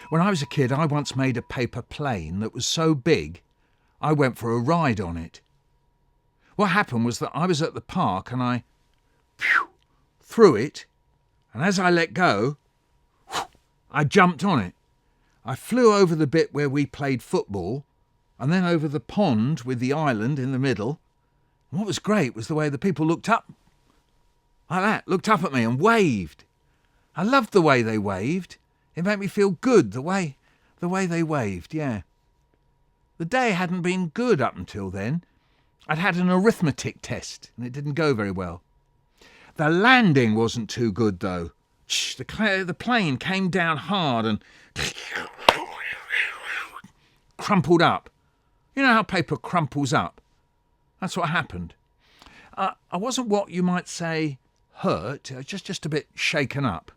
When I was a kid, I once made a paper plane that was so big, I went for a ride on it. What happened was that I was at the park and I threw it, and as I let go, I jumped on it. I flew over the bit where we played football, and then over the pond with the island in the middle. And what was great was the way the people looked up, like that, looked up at me and waved. I loved the way they waved. It made me feel good, the way they waved, yeah. The day hadn't been good up until then. I'd had an arithmetic test, and it didn't go very well. The landing wasn't too good, though. The plane came down hard and crumpled up. You know how paper crumples up? That's what happened. I wasn't what you might say hurt, just a bit shaken up.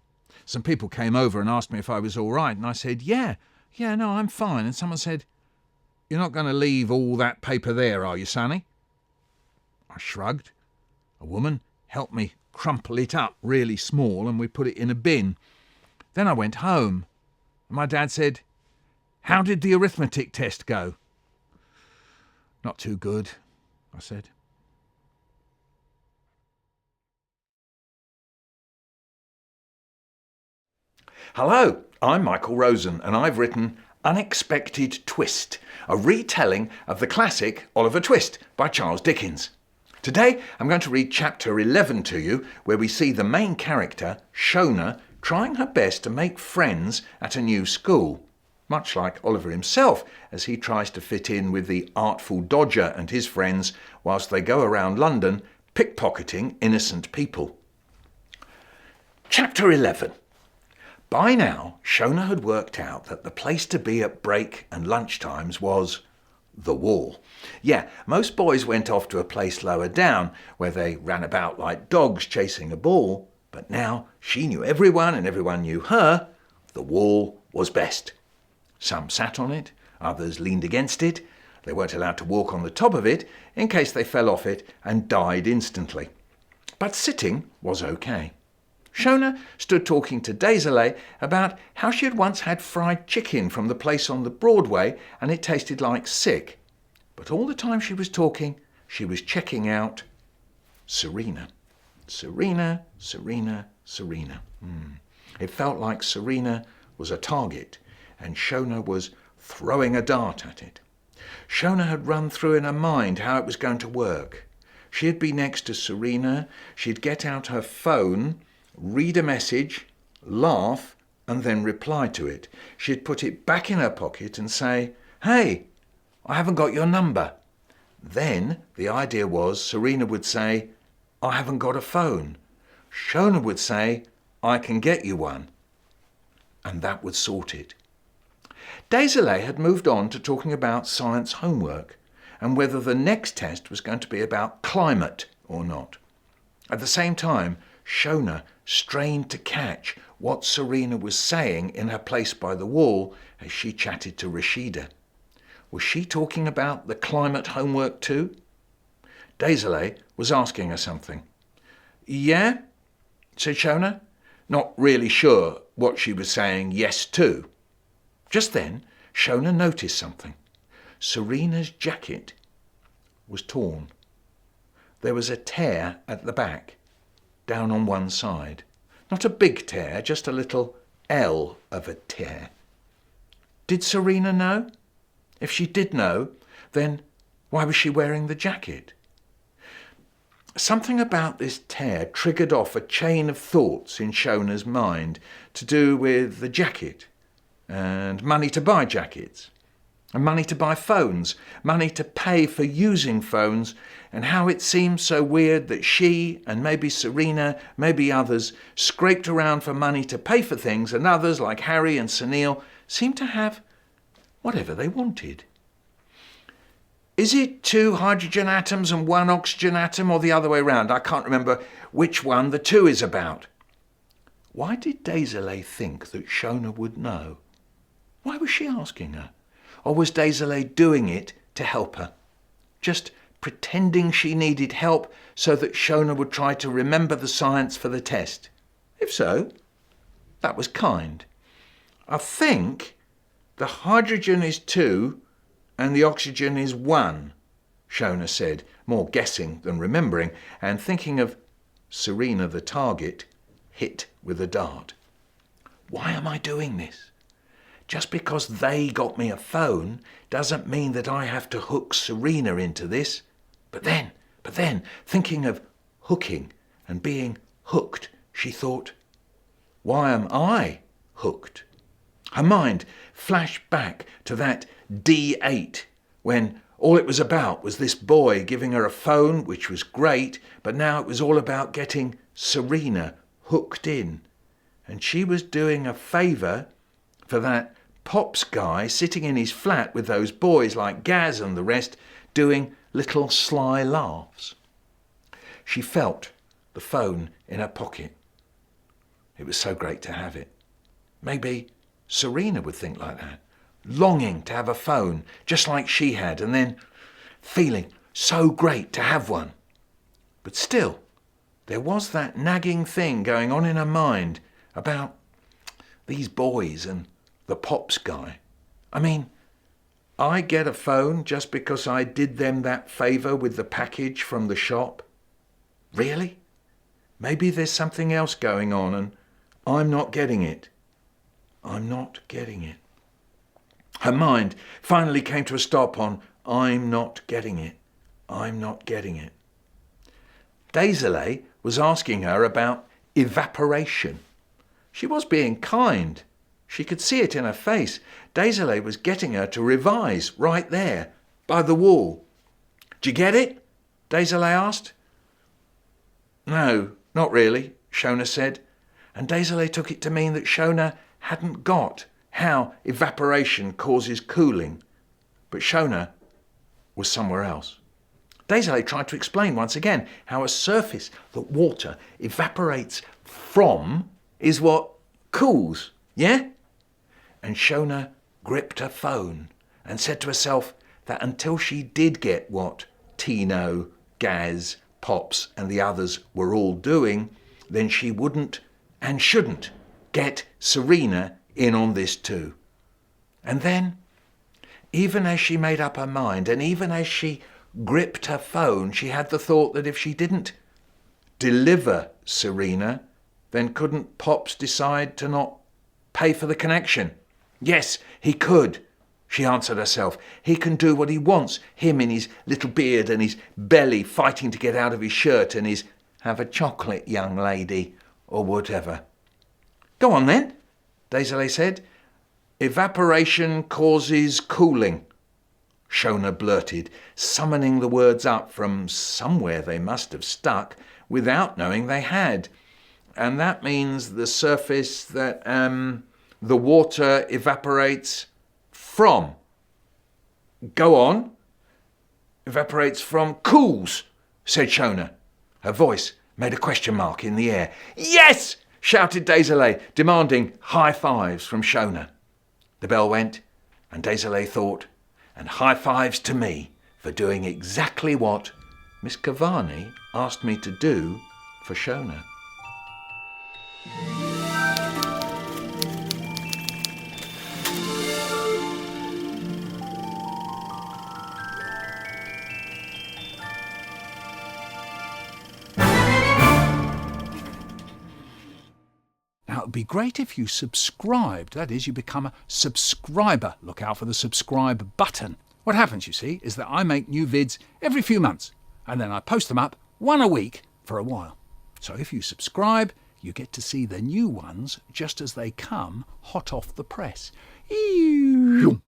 Some people came over and asked me if I was all right, and I said, yeah, no, I'm fine. And someone said, "You're not going to leave all that paper there, are you, Sonny?" I shrugged. A woman helped me crumple it up really small, and we put it in a bin. Then I went home, and my dad said, "How did the arithmetic test go?" "Not too good," I said. Hello, I'm Michael Rosen, and I've written Unexpected Twist, a retelling of the classic Oliver Twist by Charles Dickens. Today I'm going to read chapter 11 to you, where we see the main character, Shona, trying her best to make friends at a new school, much like Oliver himself, as he tries to fit in with the artful Dodger and his friends whilst they go around London pickpocketing innocent people. Chapter 11. By now, Shona had worked out that the place to be at break and lunch times was the wall. Yeah, most boys went off to a place lower down where they ran about like dogs chasing a ball, but now she knew everyone and everyone knew her. The wall was best. Some sat on it, others leaned against it. They weren't allowed to walk on the top of it in case they fell off it and died instantly. But sitting was okay. Shona stood talking to Désolé about how she had once had fried chicken from the place on the Broadway and it tasted like sick. But all the time she was talking, she was checking out Serena. Serena, Serena, Serena. It felt like Serena was a target and Shona was throwing a dart at it. Shona had run through in her mind how it was going to work. She'd be next to Serena, she'd get out her phone, read a message, laugh, and then reply to it. She'd put it back in her pocket and say, "Hey, I haven't got your number." Then the idea was Serena would say, "I haven't got a phone." Shona would say, "I can get you one." And that would sort it. Désolé had moved on to talking about science homework and whether the next test was going to be about climate or not. At the same time, Shona strained to catch what Serena was saying in her place by the wall as she chatted to Rashida. Was she talking about the climate homework too? Désolé was asking her something. "Yeah?" said Shona, not really sure what she was saying yes to. Just then, Shona noticed something. Serena's jacket was torn. There was a tear at the back, down on one side. Not a big tear, just a little L of a tear. Did Serena know? If she did know, then why was she wearing the jacket? Something about this tear triggered off a chain of thoughts in Shona's mind to do with the jacket and money to buy jackets and money to buy phones, money to pay for using phones, and how it seemed so weird that she and maybe Serena, maybe others, scraped around for money to pay for things, and others like Harry and Sunil seemed to have whatever they wanted. Is it 2 hydrogen atoms and 1 oxygen atom, or the other way round? I can't remember which one the 2 is about. Why did Désolé think that Shona would know? Why was she asking her? Or was Désolé doing it to help her? Just pretending she needed help so that Shona would try to remember the science for the test? If so, that was kind. I think The hydrogen is 2 and the oxygen is 1, Shona said, more guessing than remembering, and thinking of Serena the target, hit with a dart. Why am I doing this? Just because they got me a phone doesn't mean that I have to hook Serena into this. But then, thinking of hooking and being hooked, she thought, why am I hooked? Her mind flashed back to that D8 when all it was about was this boy giving her a phone, which was great, but now it was all about getting Serena hooked in. And she was doing a favour for that Pops guy sitting in his flat with those boys like Gaz and the rest doing little sly laughs. She felt the phone in her pocket. It was so great to have it. Maybe Serena would think like that, longing to have a phone just like she had, and then feeling so great to have one. But still, there was that nagging thing going on in her mind about these boys and the Pops guy. I mean, I get a phone just because I did them that favour with the package from the shop? Really? Maybe there's something else going on and I'm not getting it. I'm not getting it. Her mind finally came to a stop on I'm not getting it. I'm not getting it. Désolé was asking her about evaporation. She was being kind. She could see it in her face. Désolé was getting her to revise right there, by the wall. "Do you get it?" Désolé asked. "No, not really," Shona said, and Désolé took it to mean that Shona hadn't got how evaporation causes cooling. But Shona was somewhere else. Désolé tried to explain once again how a surface that water evaporates from is what cools, yeah? And Shona gripped her phone and said to herself that until she did get what Tino, Gaz, Pops and the others were all doing, then she wouldn't and shouldn't get Serena in on this too. And then, even as she made up her mind and even as she gripped her phone, she had the thought that if she didn't deliver Serena, then couldn't Pops decide to not pay for the connection? Yes, he could, she answered herself. He can do what he wants, him in his little beard and his belly fighting to get out of his shirt and his "have a chocolate, young lady," or whatever. "Go on then," Désolé said. "Evaporation causes cooling," Shona blurted, summoning the words up from somewhere they must have stuck without knowing they had. "And that means the surface that the water evaporates from." "Go on." "Evaporates from cools," said Shona. Her voice made a question mark in the air. "Yes!" shouted Désolé, demanding high fives from Shona. The bell went, and Désolé thought, and high fives to me for doing exactly what Miss Cavani asked me to do for Shona. Now, it would be great if you subscribed. That is, you become a subscriber. Look out for the subscribe button. What happens, you see, is that I make new vids every few months, and then I post them up one a week for a while. So if you subscribe, you get to see the new ones just as they come hot off the press. Eeeew.